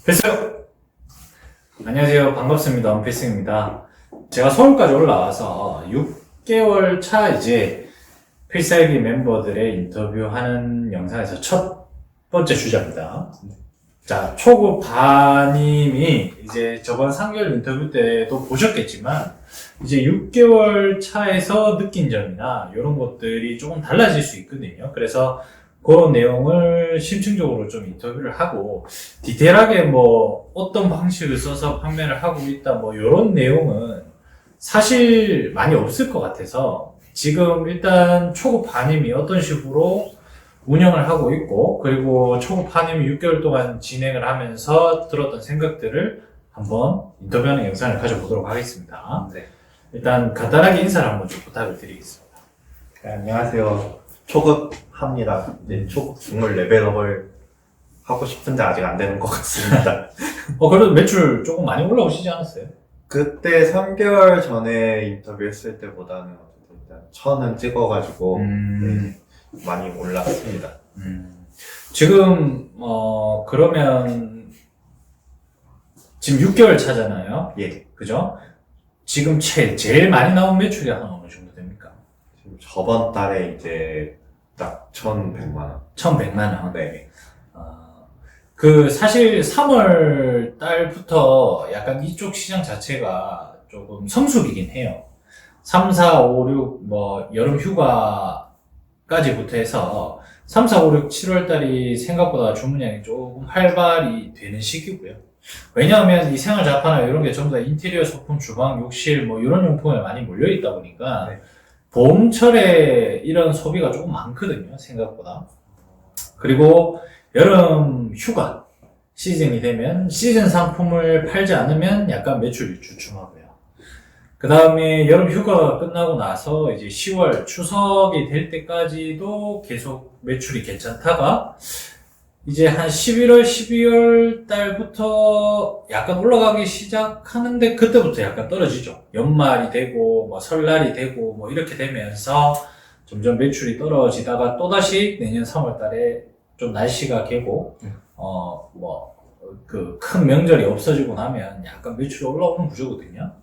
필승! 안녕하세요. 반갑습니다. 원필승입니다. 제가 서울까지 올라와서 6개월 차 이제 필살기 멤버들의 인터뷰하는 영상에서 첫 번째 주자입니다. 자, 초급 반님이 이제 저번 3개월 인터뷰 때도 보셨겠지만 이제 6개월 차에서 느낀 점이나 이런 것들이 조금 달라질 수 있거든요. 그래서 그런 내용을 심층적으로 좀 인터뷰를 하고 디테일하게 뭐 어떤 방식을 써서 판매를 하고 있다 뭐 이런 내용은 사실 많이 없을 것 같아서 지금 일단 초급 반님이 어떤 식으로 운영을 하고 있고 그리고 초급 반님이 6개월 동안 진행을 하면서 들었던 생각들을 한번 인터뷰하는 영상을 가져보도록 하겠습니다. 네. 일단 간단하게 인사를 한번 좀 부탁을 드리겠습니다. 네, 안녕하세요. 초급합니다. 이제 초급 중을 레벨업을 하고 싶은데 아직 안 되는 것 같습니다. 그래도 매출 조금 많이 올라오시지 않았어요? 그때 3개월 전에 인터뷰했을 때보다는 일단 1000은 찍어가지고 네, 많이 올랐습니다. 지금 그러면 지금 6개월 차잖아요. 예. 그죠? 지금 제일 많이 나온 매출이 한 어느 정도 됩니까? 지금 저번 달에 이제 딱 1100만 원. 1100만 원. 네. 그 사실 3월 달부터 약간 이쪽 시장 자체가 조금 성수기긴 해요. 3, 4, 5, 6 뭐 여름 휴가까지부터 해서 3, 4, 5, 6, 7월 달이 생각보다 주문량이 조금 활발이 되는 시기고요. 왜냐하면 이 생활 잡화나 이런 게 전부 다 인테리어 소품, 주방, 욕실 뭐 이런 용품에 많이 몰려 있다 보니까 네. 봄철에 이런 소비가 조금 많거든요, 생각보다. 그리고 여름 휴가 시즌이 되면 시즌 상품을 팔지 않으면 약간 매출이 주춤하고요. 그 다음에 여름 휴가가 끝나고 나서 이제 10월 추석이 될 때까지도 계속 매출이 괜찮다가 이제 한 11월, 12월 달부터 약간 올라가기 시작하는데 그때부터 약간 떨어지죠. 연말이 되고 뭐 설날이 되고 뭐 이렇게 되면서 점점 매출이 떨어지다가 또다시 내년 3월 달에 좀 날씨가 개고 그 큰 명절이 없어지고 나면 약간 매출이 올라오는 구조거든요.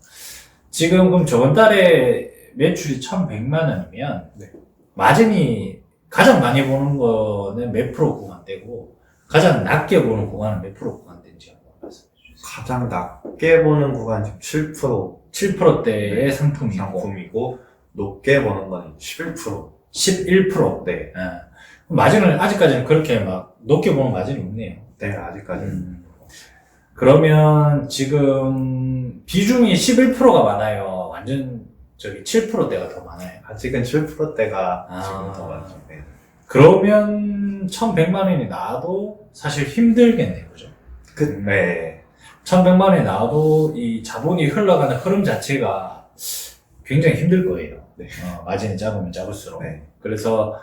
지금 그럼 저번 달에 매출이 1100만 원이면 네. 마진이 가장 많이 보는 거는 몇 프로 구간대고 가장 낮게 보는 구간은 몇 프로 구간대인지 한번 말씀해 주세요. 가장 낮게 보는 구간 지금 7% 7%대의 네. 상품이고 상품이고 높게 보는 건 11%. 11%. 네. 예. 마진을 아직까지는 그렇게 막 높게 보는 마진이 없네요. 네, 아직까지는. 그러면 지금 비중이 11%가 많아요. 완전 7%대가 더 많아요. 아직은 7%대가 아. 지금 더 많죠. 네. 그러면 1100만 원이 나와도 사실 힘들겠네요. 그죠? 네. 1100만 원이 나와도 이 자본이 흘러가는 흐름 자체가 굉장히 힘들 거예요. 네. 마진이 작으면 작을수록. 네. 그래서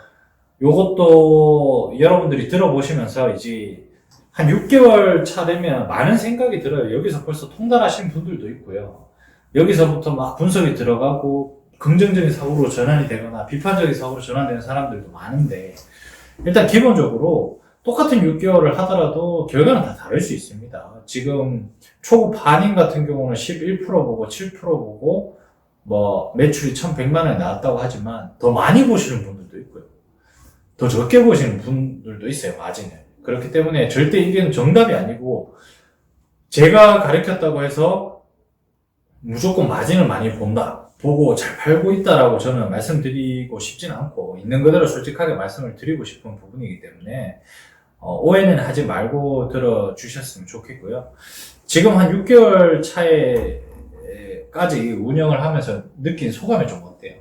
요것도 여러분들이 들어보시면서 이제 한 6개월 차 되면 많은 생각이 들어요. 여기서 벌써 통달하신 분들도 있고요. 여기서부터 막 분석이 들어가고 긍정적인 사고로 전환이 되거나 비판적인 사고로 전환되는 사람들도 많은데 일단 기본적으로 똑같은 6개월을 하더라도 결과는 다 다를 수 있습니다. 지금 초급 반인 같은 경우는 11% 보고 7% 보고 뭐 매출이 1100만 원이 나왔다고 하지만 더 많이 보시는 분들도 있고요. 더 적게 보시는 분들도 있어요, 마진을. 그렇기 때문에 절대 이게 정답이 아니고 제가 가르쳤다고 해서 무조건 마진을 많이 본다, 보고 잘 팔고 있다라고 저는 말씀드리고 싶지는 않고 있는 그대로 솔직하게 말씀을 드리고 싶은 부분이기 때문에 오해는 하지 말고 들어주셨으면 좋겠고요. 지금 한 6개월 차에까지 운영을 하면서 느낀 소감이 좀 어때요?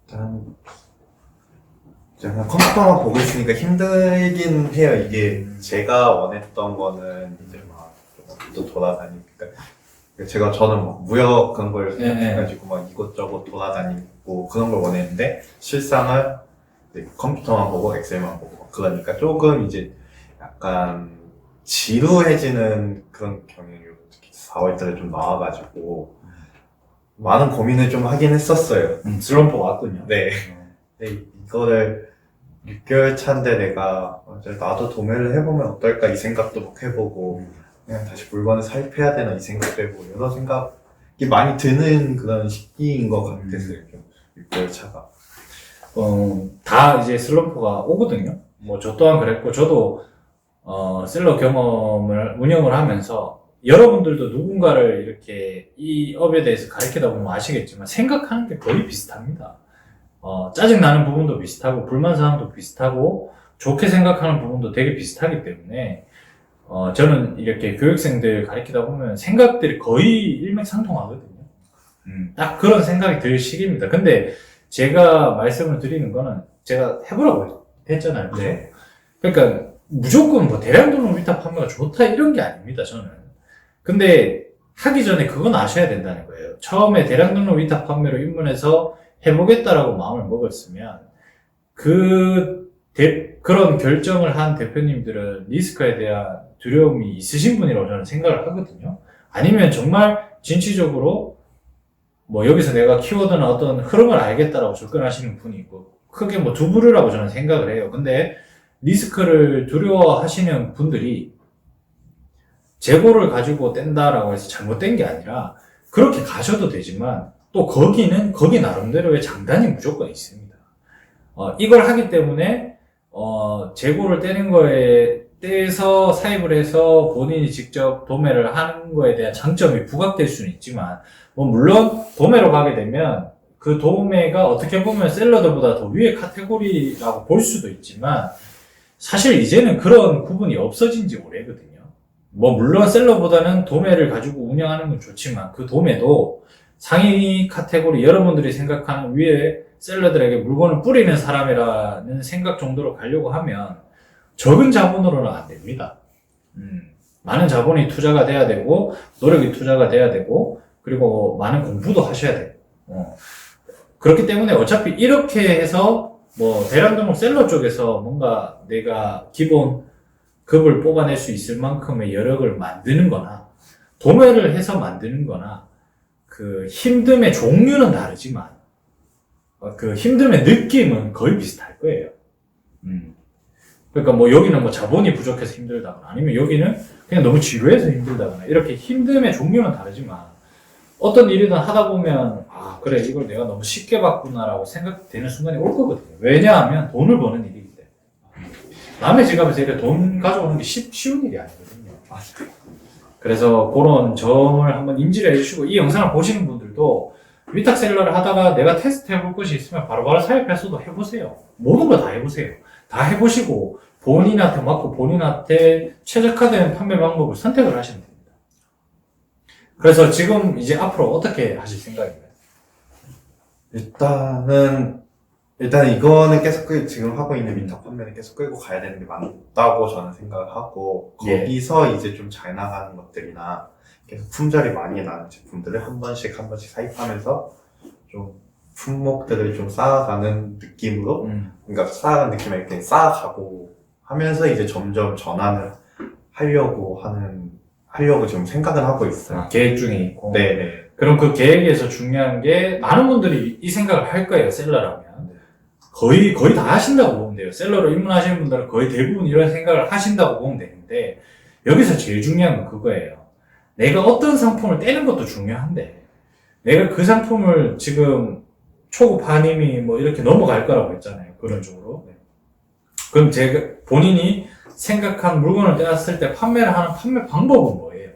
일단 제가 컴퓨터만 보고 있으니까 힘들긴 해요. 이게 제가 원했던 거는 이제 막 또 돌아다니니까 저는 막 무역 그런 걸 생각해가지고 막 이것저것 돌아다니고 그런 걸 원했는데 실상은 이제 컴퓨터만 보고 엑셀만 보고 그러니까 조금 이제 약간 지루해지는 그런 경향이 특히 4월 달에 좀 나와가지고 많은 고민을 좀 하긴 했었어요. 슬럼프가 왔군요. 네. 근데 이거를 6개월 차인데 내가 나도 도매를 해보면 어떨까 이 생각도 막 해보고 그냥 다시 물건을 사입해야 되나 이 생각도 해보고 여러 생각이 많이 드는 그런 시기인 것 같았어요. 6개월 차가. 다 이제 슬럼프가 오거든요. 뭐 저 또한 그랬고 저도 셀러 경험을 운영을 하면서 여러분들도 누군가를 이렇게 이 업에 대해서 가르치다 보면 아시겠지만 생각하는 게 거의 비슷합니다. 짜증나는 부분도 비슷하고 불만사항도 비슷하고 좋게 생각하는 부분도 되게 비슷하기 때문에 저는 이렇게 교육생들 가르치다 보면 생각들이 거의 일맥상통하거든요. 딱 그런 생각이 들 시기입니다. 근데 제가 말씀을 드리는 거는 제가 해보라고 했잖아요. 네. 그러니까 무조건 뭐 대량 등록 위탁 판매가 좋다 이런 게 아닙니다, 저는. 근데 하기 전에 그건 아셔야 된다는 거예요. 처음에 대량 등록 위탁 판매로 입문해서 해보겠다라고 마음을 먹었으면 그런 결정을 한 대표님들은 리스크에 대한 두려움이 있으신 분이라고 저는 생각을 하거든요. 아니면 정말 진취적으로 뭐 여기서 내가 키워드나 어떤 흐름을 알겠다라고 접근하시는 분이 있고 크게 뭐 두 부류라고 저는 생각을 해요. 근데 리스크를 두려워하시는 분들이 재고를 가지고 뗀다라고 해서 잘못된 게 아니라 그렇게 가셔도 되지만 또 거기는 거기 나름대로의 장단이 무조건 있습니다. 이걸 하기 때문에 재고를 떼는 거에 떼서 사입을 해서 본인이 직접 도매를 하는 거에 대한 장점이 부각될 수는 있지만 뭐 물론 도매로 가게 되면 그 도매가 어떻게 보면 셀러들보다 더 위의 카테고리라고 볼 수도 있지만 사실 이제는 그런 구분이 없어진 지 오래거든요. 뭐 물론 셀러보다는 도매를 가지고 운영하는 건 좋지만 그 도매도 상위 카테고리 여러분들이 생각하는 위에 셀러들에게 물건을 뿌리는 사람이라는 생각 정도로 가려고 하면 적은 자본으로는 안 됩니다. 많은 자본이 투자가 돼야 되고 노력이 투자가 돼야 되고 그리고 많은 공부도 하셔야 돼요. 그렇기 때문에 어차피 이렇게 해서 뭐 대량 등록 셀러 쪽에서 뭔가 내가 기본 급을 뽑아낼 수 있을 만큼의 여력을 만드는 거나 도매를 해서 만드는 거나 그 힘듦의 종류는 다르지만 그 힘듦의 느낌은 거의 비슷할 거예요. 그러니까 뭐 여기는 뭐 자본이 부족해서 힘들다거나 아니면 여기는 그냥 너무 지루해서 힘들다거나 이렇게 힘듦의 종류는 다르지만 어떤 일이든 하다 보면 아 그래 이걸 내가 너무 쉽게 봤구나라고 생각되는 순간이 올 거거든요. 왜냐하면 돈을 버는 일이기 때문에 남의 지갑에서 이렇게 돈 가져오는 게 쉬운 일이 아니거든요. 그래서 그런 점을 한번 인지를 해주시고 이 영상을 보시는 분들도 위탁셀러를 하다가 내가 테스트 해볼 것이 있으면 바로바로 사입해서도 해보세요. 모든 걸 다 해보세요. 다 해보시고 본인한테 맞고 본인한테 최적화된 판매 방법을 선택을 하시면 됩니다. 그래서 지금 이제 앞으로 어떻게 하실 생각인가요? 일단은 이거는 계속 지금 하고 있는 위탁 판매는 계속 끌고 가야 되는 게 맞다고 저는 생각을 하고 거기서 이제 좀 잘 나가는 것들이나 계속 품절이 많이 나는 제품들을 한 번씩 사입하면서 좀 품목들을 좀 쌓아가는 느낌으로 그러니까 쌓아가는 느낌이 이렇게 쌓아가고 하면서 이제 점점 전환을 하려고 지금 생각을 하고 있어요. 계획 중에 있고. 네네. 그럼 그 계획에서 중요한 게 많은 분들이 이 생각을 할 거예요. 셀러라면. 거의 다 하신다고 보면 돼요. 셀러로 입문하시는 분들은 거의 대부분 이런 생각을 하신다고 보면 되는데 여기서 제일 중요한 건 그거예요. 내가 어떤 상품을 떼는 것도 중요한데 내가 그 상품을 지금 초급파님이 뭐 이렇게 넘어갈 거라고 했잖아요. 그런 쪽으로. 그럼 본인이 생각한 물건을 떼었을 때 판매를 하는 판매 방법은 뭐예요?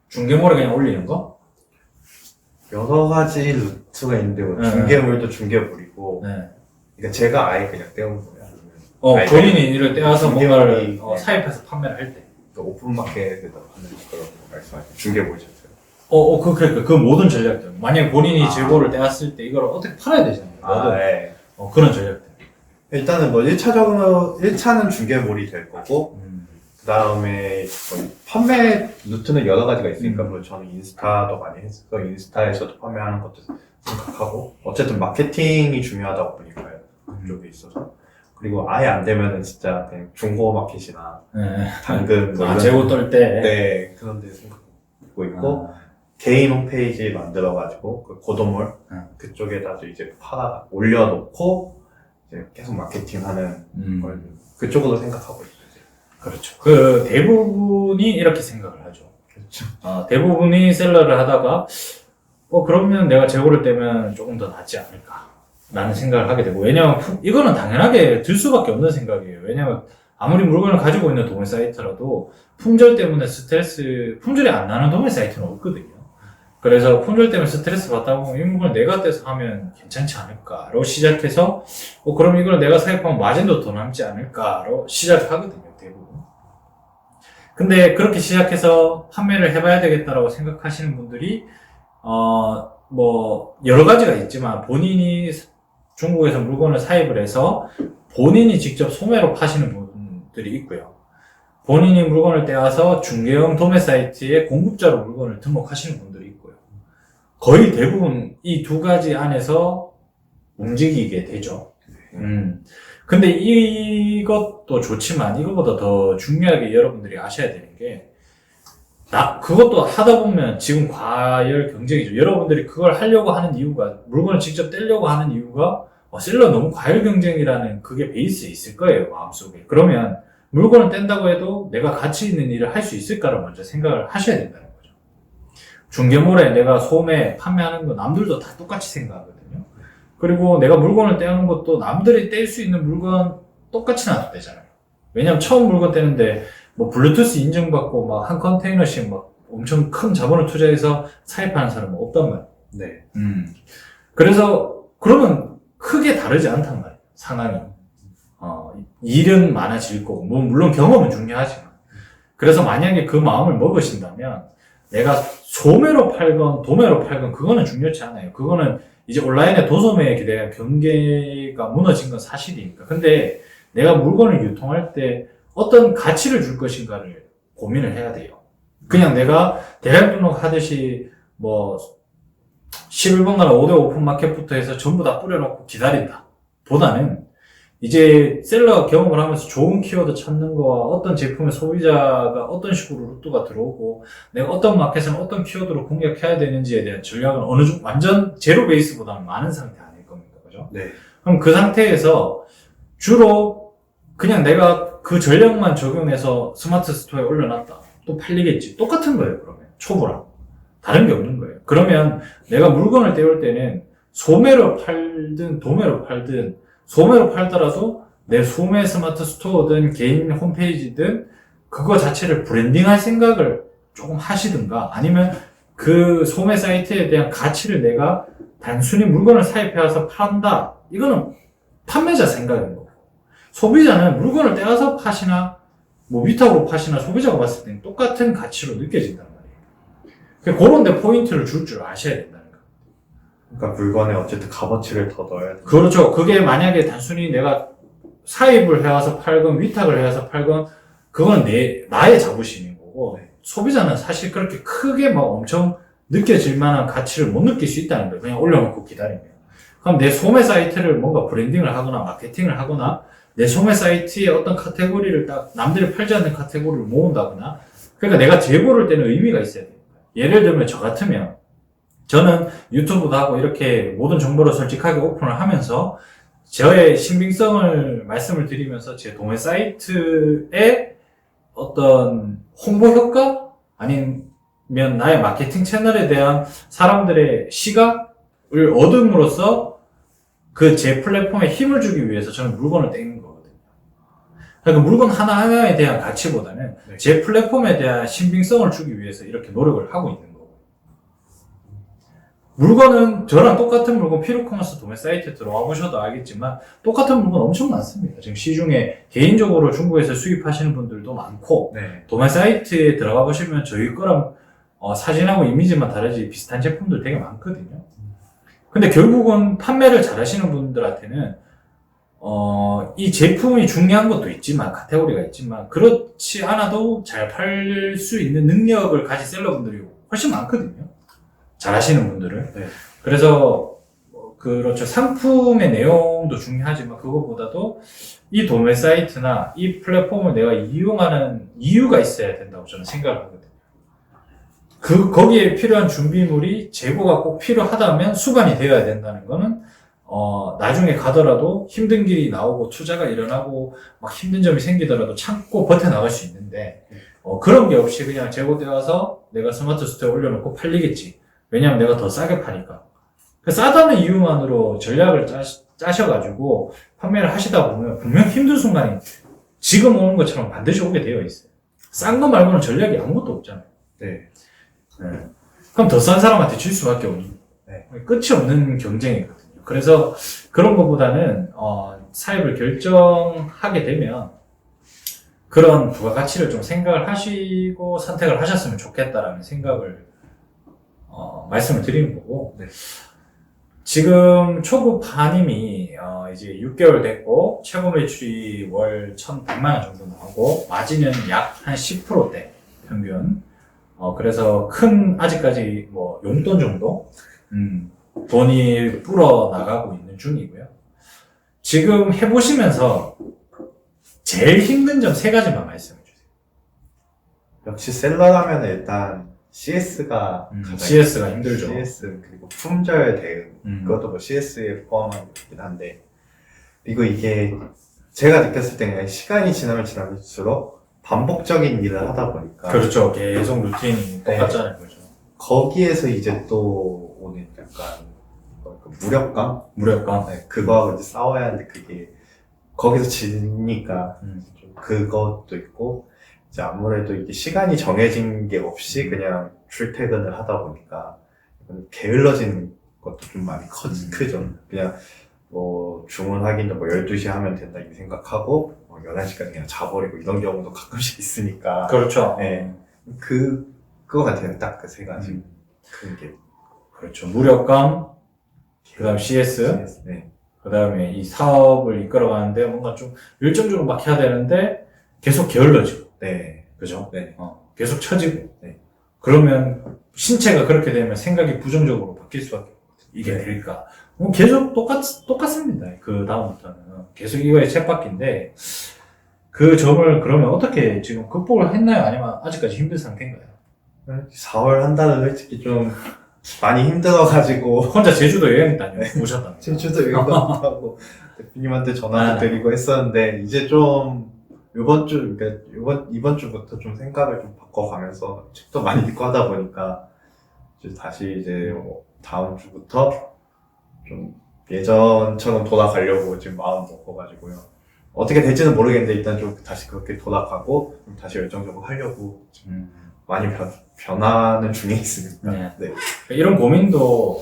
중개몰에 그냥 올리는 거? 여러 가지 루트가 있는데 뭐 중개물도 중개물이고 그러니까 제가 아예 그냥 떼온 거예요. 본인이 이를 떼어서 뭔가를 사입해서 판매를 할 때. 그러니까 오픈마켓에다 하는 그런 거 말씀하시죠. 중개물이셨어요. 그 모든 전략들. 만약에 본인이 재고를 떼었을 때 이걸 어떻게 팔아야 되잖아요. 네. 그런 전략들. 일단은 뭐 1차는 중개물이 될 거고, 그 다음에 판매 루트는 여러 가지가 있으니까, 뭐 저는 인스타도 많이 했어. 인스타에서도 판매하는 것도 생각하고, 어쨌든 마케팅이 중요하다고 보니까요. 그쪽에 있어서. 그리고 아예 안 되면은 진짜 그냥 중고 마켓이나, 당근, 재고 떨 때. 네, 그런 데 생각하고 있고, 개인 홈페이지 만들어가지고, 그 고도몰, 그쪽에다도 이제 올려놓고, 이제 계속 마케팅하는 걸 그쪽으로 생각하고 있어요. 그렇죠. 그 대부분이 이렇게 생각을 하죠. 그렇죠. 대부분이 셀러를 하다가 그러면 내가 재고를 떼면 조금 더 낫지 않을까 라는 생각을 하게 되고, 왜냐면 이거는 당연하게 들 수밖에 없는 생각이에요. 왜냐면 아무리 물건을 가지고 있는 도매 사이트라도 품절 때문에 품절이 안 나는 도매 사이트는 없거든요. 그래서 품절 때문에 스트레스 받다 보면 이 물건을 내가 떼서 하면 괜찮지 않을까로 시작해서 그럼 이걸 내가 사입하면 마진도 더 남지 않을까로 시작하거든요, 대부분. 근데 그렇게 시작해서 판매를 해봐야 되겠다라고 생각하시는 분들이 여러 가지가 있지만, 본인이 중국에서 물건을 사입을 해서 본인이 직접 소매로 파시는 분들이 있고요. 본인이 물건을 떼와서 중개형 도매 사이트에 공급자로 물건을 등록하시는 분들이 있고요. 거의 대부분 이 두 가지 안에서 움직이게 되죠. 근데 이것도 좋지만 이것보다 더 중요하게 여러분들이 아셔야 되는 게, 그것도 하다 보면 지금 과열 경쟁이죠. 여러분들이 그걸 하려고 하는 이유가, 물건을 직접 떼려고 하는 이유가 셀러 너무 과열 경쟁이라는 그게 베이스에 있을 거예요, 마음속에. 그러면 물건을 뗀다고 해도 내가 가치 있는 일을 할 수 있을까를 먼저 생각을 하셔야 된다는 거죠. 중개몰에 내가 소매 판매하는 거 남들도 다 똑같이 생각하거든요. 그리고 내가 물건을 떼는 것도 남들이 뗄 수 있는 물건 똑같이 놔도 되잖아요. 왜냐면 처음 물건 떼는데 블루투스 인증받고 막 한 컨테이너씩 막 엄청 큰 자본을 투자해서 사입하는 사람은 없단 말이에요. 네. 그래서 그러면 크게 다르지 않단 말이에요, 상황이. 일은 많아질 거고, 물론 경험은 중요하지만. 그래서 만약에 그 마음을 먹으신다면, 내가 소매로 팔건 도매로 팔건 그거는 중요치 않아요. 그거는 이제 온라인의 도소매에 대한 경계가 무너진 건 사실이니까. 근데 내가 물건을 유통할 때 어떤 가치를 줄 것인가를 고민을 해야 돼요. 그냥 내가 대량 등록하듯이 11번가나 5대 오픈마켓부터 해서 전부 다 뿌려놓고 기다린다 보다는, 이제 셀러 경험을 하면서 좋은 키워드 찾는 거와 어떤 제품의 소비자가 어떤 식으로 루트가 들어오고 내가 어떤 마켓은 어떤 키워드로 공략해야 되는지에 대한 전략은 완전 제로 베이스보다는 많은 상태 아닐 겁니까? 그죠? 네. 그럼 그 상태에서 주로 그냥 내가 그 전략만 적용해서 스마트 스토어에 올려놨다. 또 팔리겠지. 똑같은 거예요, 그러면. 초보랑. 다른 게 없는 거예요. 그러면 내가 물건을 떼올 때는 소매로 팔든 도매로 팔든, 소매로 팔더라도 내 소매 스마트 스토어든 개인 홈페이지든 그거 자체를 브랜딩할 생각을 조금 하시든가, 아니면 그 소매 사이트에 대한 가치를 내가 단순히 물건을 사입해와서 판다. 이거는 판매자 생각인 거고, 소비자는 물건을 떼와서 파시나 위탁으로 파시나 소비자가 봤을 때는 똑같은 가치로 느껴진단 말이에요. 그런 데 포인트를 줄 아셔야 된다는 거예요. 그러니까 물건에 어쨌든 값어치를 더 넣어야 돼. 그렇죠. 그게 만약에 단순히 내가 사입을 해와서 팔건 위탁을 해와서 팔건 그건 나의 자부심인 거고, 소비자는 사실 그렇게 크게 엄청 느껴질 만한 가치를 못 느낄 수 있다는 거예요. 그냥 올려놓고 기다리면. 그럼 내 소매 사이트를 뭔가 브랜딩을 하거나 마케팅을 하거나 내 소매 사이트에 어떤 카테고리를 딱 남들이 팔지 않는 카테고리를 모은다거나, 그러니까 내가 재고를 떼는 의미가 있어야 돼요. 예를 들면 저 같으면, 저는 유튜브도 하고 이렇게 모든 정보를 솔직하게 오픈을 하면서 저의 신빙성을 말씀을 드리면서 제 도매 사이트의 어떤 홍보 효과? 아니면 나의 마케팅 채널에 대한 사람들의 시각을 얻음으로써 그 제 플랫폼에 힘을 주기 위해서 저는 물건을 떼는 거거든요. 그러니까 물건 하나하나에 대한 가치보다는 제 플랫폼에 대한 신빙성을 주기 위해서 이렇게 노력을 하고 있는 거고, 물건은 저랑 똑같은 물건 피루커머스 도매 사이트에 들어와 보셔도 알겠지만 똑같은 물건 엄청 많습니다. 지금 시중에 개인적으로 중국에서 수입하시는 분들도 많고, 도매 사이트에 들어가 보시면 저희 거랑 사진하고 이미지만 다르지 비슷한 제품들 되게 많거든요. 근데 결국은 판매를 잘 하시는 분들한테는 이 제품이 중요한 것도 있지만, 카테고리가 있지만, 그렇지 않아도 잘 팔 수 있는 능력을 가진 셀러분들이 훨씬 많거든요. 잘 하시는 분들은. 그래서 그렇죠. 상품의 내용도 중요하지만 그것보다도 이 도매 사이트나 이 플랫폼을 내가 이용하는 이유가 있어야 된다고 저는 생각을 하거든요. 거기에 필요한 준비물이 재고가 꼭 필요하다면 수반이 되어야 된다는 거는, 나중에 가더라도 힘든 길이 나오고 투자가 일어나고 막 힘든 점이 생기더라도 참고 버텨나갈 수 있는데, 그런 게 없이 그냥 재고 떼와서 내가 스마트 스토어에 올려놓고 팔리겠지. 왜냐면 내가 더 싸게 파니까. 그 싸다는 이유만으로 전략을 짜셔가지고 판매를 하시다 보면 분명 힘든 순간이 지금 오는 것처럼 반드시 오게 되어 있어요. 싼 거 말고는 전략이 아무것도 없잖아요. 네. 그럼 더 싼 사람한테 질 수밖에 없는 끝이 없는 경쟁이거든요. 그래서 그런 것보다는 사입을 결정하게 되면 그런 부가가치를 좀 생각을 하시고 선택을 하셨으면 좋겠다라는 생각을 말씀을 드리는 거고 지금 초급 반임이 이제 6개월 됐고 최고 매출이 월 1,100만 원 정도 나오고 마진은 약 한 10%대 평균. 그래서 아직까지 뭐 용돈 정도 돈이 불어 나가고 있는 중이고요. 지금 해보시면서 제일 힘든 점 3가지만 말씀해 주세요. 역시 셀러라면 일단 CS가 가장 CS가 힘들죠. CS 그리고 품절 대응 그것도 뭐 CS에 포함한 거긴 한데 그리고 이게 제가 느꼈을 때 그냥 시간이 지나면 지날수록 반복적인 일을 하다 보니까 그렇죠. 계속 루틴이 똑같잖아요. 그렇죠. 거기에서 이제 또 오는 약간 무력감? 무력감? 네, 그거하고 이제 싸워야 하는데 그게 거기서 지니까 좀 그것도 있고 이제 아무래도 이게 시간이 정해진 게 없이 그냥 출퇴근을 하다 보니까 게을러지는 것도 좀 많이 크죠. 그냥 뭐 주문하기는 뭐 12시에 하면 된다 이 생각하고 11시까지 그냥 자버리고 이런 경우도 가끔씩 있으니까 그렇죠. 네. 그거 같아요. 딱 그 3가지 큰 게. 그렇죠. 무력감, 그 다음 CS, 네. 그 다음에 이 사업을 이끌어가는데 뭔가 좀 열정적으로 막 해야 되는데 계속 게을러지고. 네. 그죠? 네. 계속 처지고. 네. 그러면 신체가 그렇게 되면 생각이 부정적으로 바뀔 수밖에 없거든요. 이게 네. 될까? 계속 똑같습니다. 그 다음부터는. 계속 이거의 쳇바퀴인데, 그 점을 그러면 어떻게 지금 극복을 했나요? 아니면 아직까지 힘든 상태인가요? 4월 한 달은 솔직히 좀 많이 힘들어가지고 혼자 제주도 여행 다녀오셨다면. 제주도 여행도 하고 대표님한테 전화도 드리고 했었는데 이제 좀 이번 주부터 좀 생각을 좀 바꿔가면서 책도 많이 읽고 하다 보니까 이제 다시 이제 다음 주부터 좀 예전처럼 돌아가려고 지금 마음 먹어가지고요. 어떻게 될지는 모르겠는데 일단 좀 다시 그렇게 돌아가고 좀 다시 열정적으로 하려고 많이 변하는 중에 있습니다. 네. 이런 고민도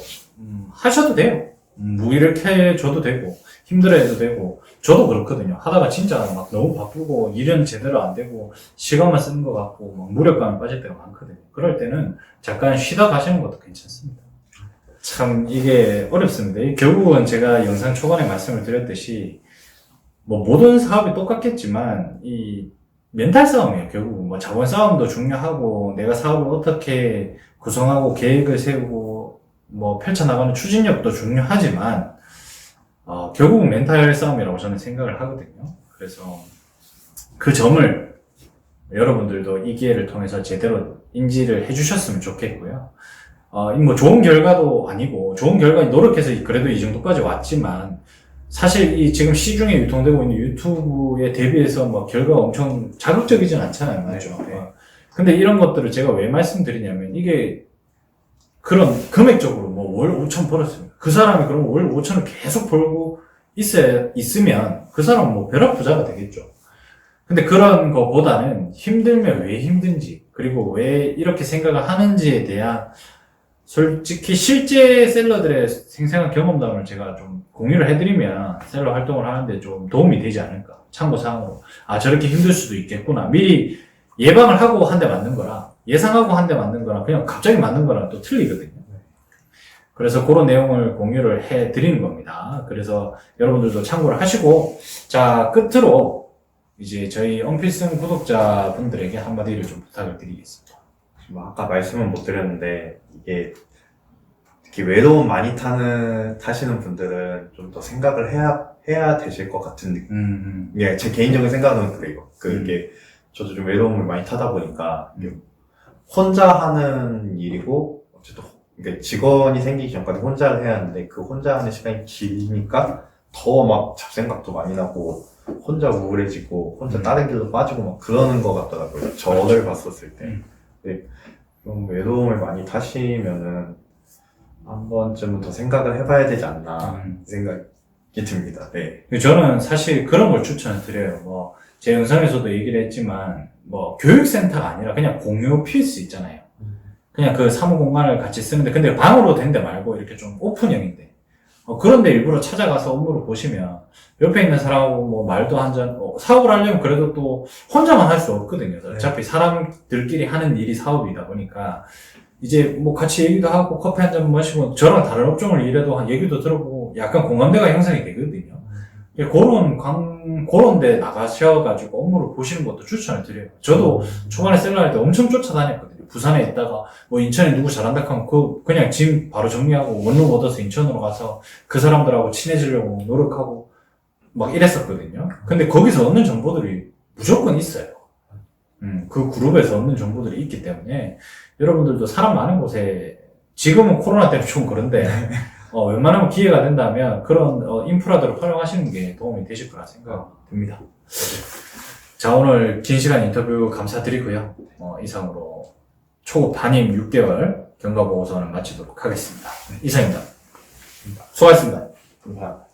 하셔도 돼요. 무기력해져도 되고 힘들어해도 되고 저도 그렇거든요. 하다가 진짜 막 너무 바쁘고 일은 제대로 안 되고 시간만 쓰는 것 같고 막 무력감에 빠질 때가 많거든요. 그럴 때는 잠깐 쉬다 가시는 것도 괜찮습니다. 참 이게 어렵습니다. 결국은 제가 영상 초반에 말씀을 드렸듯이 뭐 모든 사업이 똑같겠지만 이 멘탈 싸움이에요. 결국은 뭐 자본 싸움도 중요하고 내가 사업을 어떻게 구성하고 계획을 세우고 뭐 펼쳐나가는 추진력도 중요하지만 결국은 멘탈 싸움이라고 저는 생각을 하거든요. 그래서 그 점을 여러분들도 이 기회를 통해서 제대로 인지를 해주셨으면 좋겠고요. 뭐 좋은 결과도 아니고 좋은 결과 노력해서 그래도 이 정도까지 왔지만 사실 이 지금 시중에 유통되고 있는 유튜브에 대비해서 뭐 결과가 엄청 자극적이진 않잖아요. 맞죠? 네. 근데 이런 것들을 제가 왜 말씀드리냐면 이게 그런 금액적으로 뭐 월 5천 벌었습니다. 그 사람이 그럼 월 5천을 계속 벌고 있으면 그 사람은 뭐 벼락 부자가 되겠죠. 근데 그런 거보다는 힘들면 왜 힘든지 그리고 왜 이렇게 생각을 하는지에 대한 솔직히 실제 셀러들의 생생한 경험담을 제가 좀 공유를 해드리면 셀러 활동을 하는데 좀 도움이 되지 않을까. 참고사항으로. 저렇게 힘들 수도 있겠구나. 미리 예방을 하고 한 대 맞는 거랑 예상하고 한 대 맞는 거랑 그냥 갑자기 맞는 거랑 또 틀리거든요. 그래서 그런 내용을 공유를 해드리는 겁니다. 그래서 여러분들도 참고를 하시고 자, 끝으로 이제 저희 언필승 구독자분들에게 한마디를 좀 부탁을 드리겠습니다. 아까 말씀은 못 드렸는데 이게 특히 외로움 많이 타시는 분들은 좀 더 생각을 해야 되실 것 같은 느낌. 예, 제 개인적인 생각은 그래요. 그게 저도 좀 외로움을 많이 타다 보니까 혼자 하는 일이고 어쨌든 그러니까 직원이 생기기 전까지 혼자를 해야 하는데 그 혼자 하는 시간이 길니까 더 막 잡생각도 많이 나고 혼자 우울해지고 혼자 다른 길로 빠지고 막 그러는 것 같더라고요. 저를 봤었을 때. 네. 좀 외로움을 많이 타시면은 한 번쯤은 더 생각을 해봐야 되지 않나 생각이 듭니다. 네. 저는 사실 그런 걸 추천을 드려요. 뭐, 제 영상에서도 얘기를 했지만, 뭐, 교육센터가 아니라 그냥 공유 필수 있잖아요. 그냥 그 사무 공간을 같이 쓰는데, 근데 방으로 된 데 말고 이렇게 좀 오픈형인데, 그런데 일부러 찾아가서 업무를 보시면, 옆에 있는 사람하고 뭐 말도 한잔, 사업을 하려면 그래도 또 혼자만 할 수 없거든요. 어차피 사람들끼리 하는 일이 사업이다 보니까, 이제 뭐 같이 얘기도 하고 커피 한 잔 마시고, 저랑 다른 업종을 일해도 얘기도 들어보고, 약간 공감대가 형성이 되거든요. 그런 데 나가셔가지고 업무를 보시는 것도 추천을 드려요. 저도 초반에 셀러할 때 엄청 쫓아다녔거든요. 부산에 있다가 뭐 인천에 누구 잘한다 하면 그냥 짐 바로 정리하고 원룸 얻어서 인천으로 가서 그 사람들하고 친해지려고 노력하고 막 이랬었거든요. 근데 거기서 얻는 정보들이 무조건 있어요. 그 그룹에서 얻는 정보들이 있기 때문에 여러분들도 사람 많은 곳에 지금은 코로나 때문에 좀 그런데 웬만하면 기회가 된다면 그런 인프라들을 활용하시는 게 도움이 되실 거라 생각 듭니다. 자, 오늘 긴 시간 인터뷰 감사드리고요. 이상으로 초급 담임 6개월 경과보고서는 마치도록 하겠습니다. 이상입니다. 수고하셨습니다. 감사합니다.